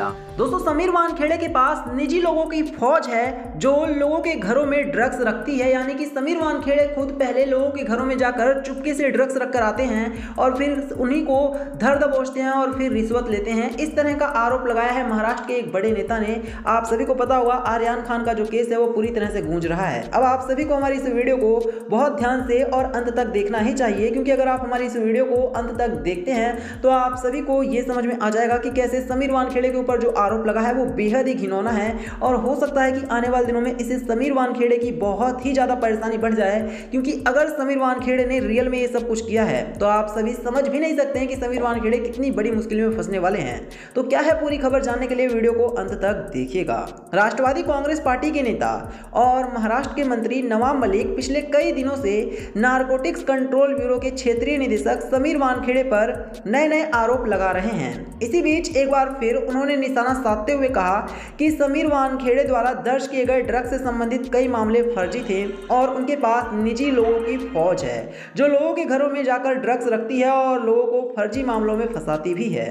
लिया। दोस्तों, समीर वानखेड़े के पास निजी लोगों की फौज है जो लोगों के घरों में ड्रग्स रखती है, यानी कि समीर वानखेड़े खुद पहले लोगों के घरों में जाकर चुपके से ड्रग्स रख कर आते हैं और फिर उन्हीं को धर दबोचते हैं और फिर रिश्वत लेते हैं। इस तरह का आरोप लगाया है महाराष्ट्र के एक बड़े नेता ने। आप सभी को पता होगा आर्यन खान का जो केस है वो पूरी तरह से गूंज रहा है। अब आप सभी को हमारी इस वीडियो को बहुत ध्यान से और अंत तक देखना ही चाहिए, क्योंकि अगर आप हमारी इस वीडियो को अंत तक देखते हैं तो आप सभी को ये समझ में आ जाएगा कि कैसे समीर वानखेड़े के ऊपर जो आरोप लगा है वो बेहद ही घिनौना है और हो सकता है कि आने वाले दिनों में इसे समीर वानखेड़े की बहुत ही ज्यादा परेशानी बढ़ जाए, क्योंकि अगर समीर वानखेड़े ने रियल में ये सब कुछ किया है तो आप सभी समझ भी नहीं सकते हैं कि समीर वानखेड़े कितनी बड़ी मुश्किल में फंसने वाले हैं। तो क्या है पूरी खबर जानने के लिए वीडियो को अंत तक देखिएगा। राष्ट्रवादी कांग्रेस पार्टी के नेता और महाराष्ट्र के मंत्री नवाब मलिक पिछले कई दिनों से नारकोटिक्स कंट्रोल ब्यूरो के क्षेत्रीय निदेशक समीर वानखेड़े पर नए आरोप लगा रहे हैं। इसी बीच एक बार फिर उन्होंने निशाना साधते हुए कहा कि समीर वानखेड़े द्वारा दर्ज किए गए ड्रग्स से संबंधित कई मामले फर्जी थे और उनके पास निजी लोगों की फौज है जो लोगों के घरों में जाकर ड्रग्स रखती है और लोगों को फर्जी मामलों में फंसाती भी है।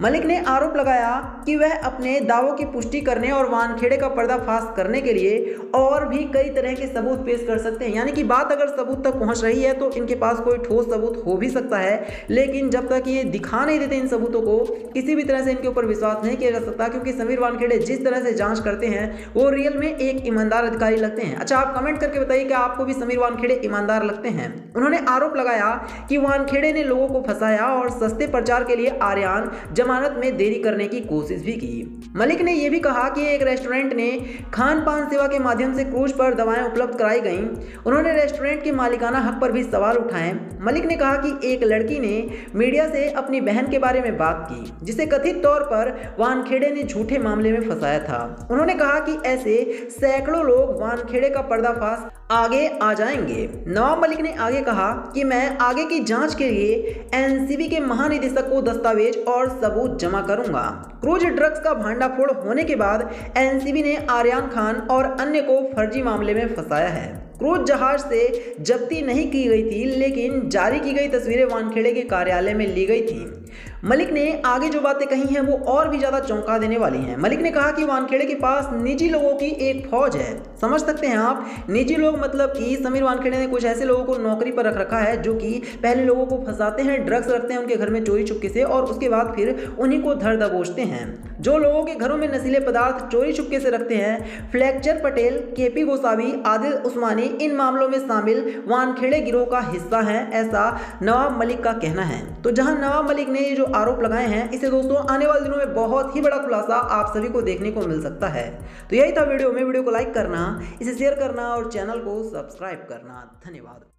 मलिक ने आरोप लगाया कि वह अपने दावों की पुष्टि करने और वानखेड़े का पर्दाफाश करने के लिए और भी कई तरह के सबूत पेश कर सकते हैं, यानी कि बात अगर सबूत तक पहुंच रही है तो इनके पास कोई ठोस सबूत हो भी सकता है, लेकिन जब तक ये दिखा नहीं देते इन सबूतों को किसी भी तरह से इनके ऊपर विश्वास नहीं किया जा सकता, क्योंकि समीर वानखेड़े जिस तरह से जांच करते हैं वो रियल में एक ईमानदार अधिकारी लगते हैं। अच्छा, आप कमेंट करके बताइए कि आपको भी समीर वानखेड़े ईमानदार लगते हैं। उन्होंने आरोप लगाया कि वानखेड़े ने लोगों को फंसाया और सस्ते प्रचार के लिए आर्यन जमानत में देरी करने की कोशिश भी की। मलिक ने यह भी कहा कि एक रेस्टोरेंट ने खान पान सेवा के माध्यम से क्रूज पर दवाएं उपलब्ध कराई गईं। उन्होंने रेस्टोरेंट के मालिकाना हक पर भी सवाल उठाए। मलिक ने कहा कि एक लड़की ने मीडिया से अपनी बहन के बारे में बात की जिसे कथित तौर पर वानखेड़े ने झूठे मामले में फंसाया था। उन्होंने कहा कि ऐसे सैकड़ों लोग वानखेड़े का पर्दाफाश आगे आ जाएंगे। नवाब मलिक ने आगे कहा कि मैं आगे की जांच के लिए एनसीबी के महानिदेशक को दस्तावेज और सबूत जमा करूंगा। क्रूज ड्रग्स का भांडाफोड़ होने के बाद एनसीबी ने आर्यन खान और अन्य को फर्जी मामले में फंसाया है। क्रूज जहाज से जब्ती नहीं की गई थी, लेकिन जारी की गई तस्वीरें वानखेड़े के कार्यालय में ली गई थी। मलिक ने आगे जो बातें कही हैं वो और भी ज्यादा चौंका देने वाली हैं। मलिक ने कहा कि वानखेड़े के पास निजी लोगों की एक फौज है। समझ सकते हैं आप, निजी लोग मतलब कि समीर वानखेड़े ने कुछ ऐसे लोगों को नौकरी पर रख रखा है जो कि पहले लोगों को फंसाते हैं, ड्रग्स रखते हैं उनके घर में चोरी चुपके से और उसके बाद फिर उन्हीं को धर दबोचते हैं। जो लोगों के घरों में नशीले पदार्थ चोरी चुपके से रखते हैं, फ्लेक्चर पटेल, केपी गोसावी, आदिल उस्मानी इन मामलों में शामिल वानखेड़े गिरोह का हिस्सा हैं, ऐसा नवाब मलिक का कहना है। तो जहां नवाब मलिक ने ये जो आरोप लगाए हैं इसे दोस्तों आने वाले दिनों में बहुत ही बड़ा खुलासा आप सभी को देखने को मिल सकता है। तो यही था वीडियो को लाइक करना, इसे शेयर करना और चैनल को सब्सक्राइब करना। धन्यवाद।